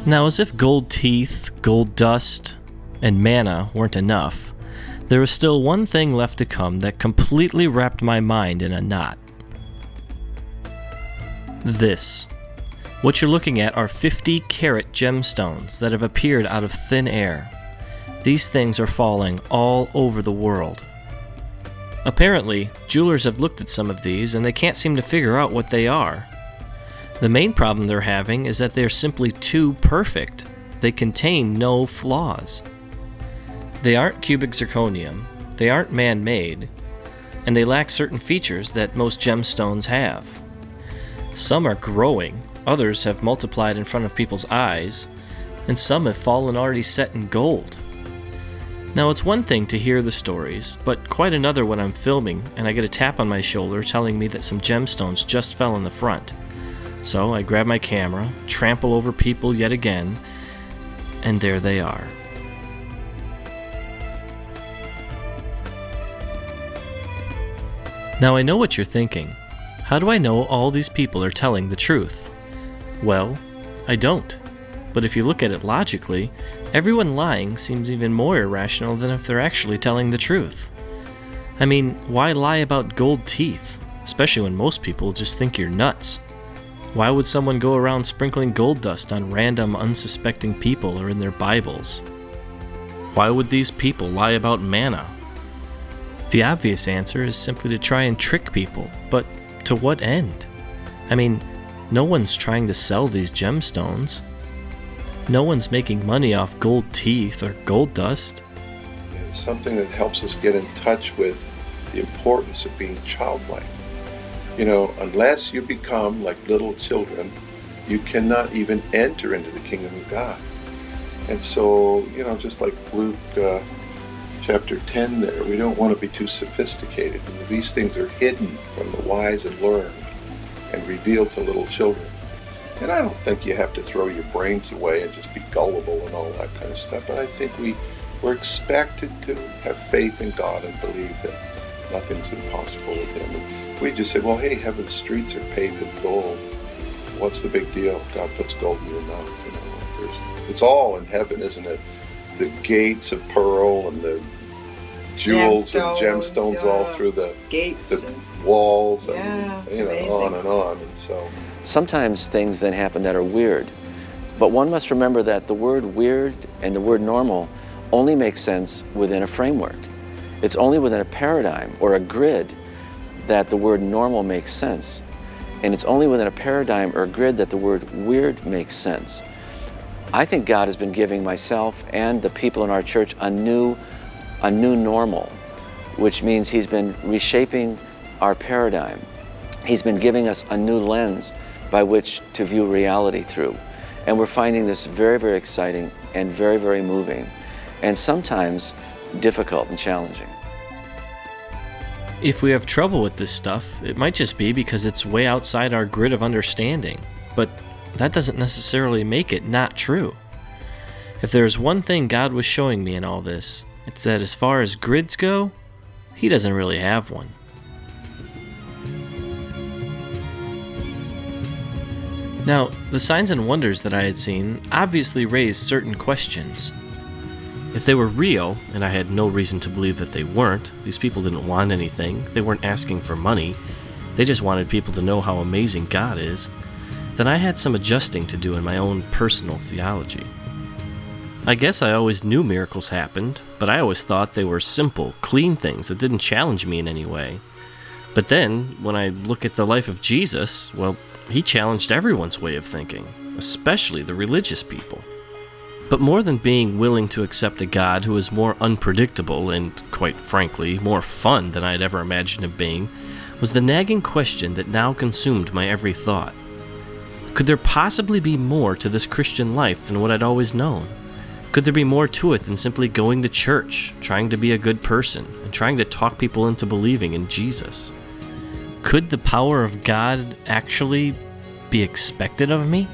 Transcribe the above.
Now, as if gold teeth, gold dust, and manna weren't enough, there was still one thing left to come that completely wrapped my mind in a knot. This. What you're looking at are 50-carat gemstones that have appeared out of thin air. These things are falling all over the world. Apparently, jewelers have looked at some of these and they can't seem to figure out what they are. The main problem they're having is that they're simply too perfect. They contain no flaws. They aren't cubic zirconium, they aren't man-made, and they lack certain features that most gemstones have. Some are growing, others have multiplied in front of people's eyes, and some have fallen already set in gold. Now, it's one thing to hear the stories, but quite another when I'm filming and I get a tap on my shoulder telling me that some gemstones just fell in the front. So I grab my camera, trample over people yet again, and there they are. Now, I know what you're thinking. How do I know all these people are telling the truth? Well, I don't. But if you look at it logically, everyone lying seems even more irrational than if they're actually telling the truth. I mean, why lie about gold teeth? Especially when most people just think you're nuts. Why would someone go around sprinkling gold dust on random, unsuspecting people or in their Bibles? Why would these people lie about manna? The obvious answer is simply to try and trick people, but to what end? I mean, no one's trying to sell these gemstones. No one's making money off gold teeth or gold dust. It's something that helps us get in touch with the importance of being childlike. You know, unless you become like little children, you cannot even enter into the kingdom of God. And so, you know, just like Luke chapter 10 there, we don't want to be too sophisticated. These things are hidden from the wise and learned and revealed to little children. And I don't think you have to throw your brains away and just be gullible and all that kind of stuff, but I think we're expected to have faith in God and believe that nothing's impossible with Him. And we just say, well, hey, heaven's streets are paved with gold. What's the big deal? God puts gold in your mouth, you know. It's all in heaven, isn't it? The gates of pearl and the jewels and gemstones all through the gates, the walls, and amazing. on and on. And so sometimes things then happen that are weird, but one must remember that the word weird and the word normal only makes sense within a framework. It's only within a paradigm or a grid that the word normal makes sense. And it's only within a paradigm or a grid that the word weird makes sense. I think God has been giving myself and the people in our church a new normal, which means He's been reshaping our paradigm. He's been giving us a new lens by which to view reality through. And we're finding this very, very exciting and very, very moving, and sometimes difficult and challenging. If we have trouble with this stuff, it might just be because it's way outside our grid of understanding. But that doesn't necessarily make it not true. If there's one thing God was showing me in all this, it's that as far as grids go, He doesn't really have one. Now, the signs and wonders that I had seen obviously raised certain questions. If they were real, and I had no reason to believe that they weren't, these people didn't want anything, they weren't asking for money, they just wanted people to know how amazing God is, then I had some adjusting to do in my own personal theology. I guess I always knew miracles happened, but I always thought they were simple, clean things that didn't challenge me in any way. But then, when I look at the life of Jesus, well, He challenged everyone's way of thinking, especially the religious people. But more than being willing to accept a God who is more unpredictable and, quite frankly, more fun than I had ever imagined him being, was the nagging question that now consumed my every thought. Could there possibly be more to this Christian life than what I'd always known? Could there be more to it than simply going to church, trying to be a good person, and trying to talk people into believing in Jesus? Could the power of God actually be expected of me?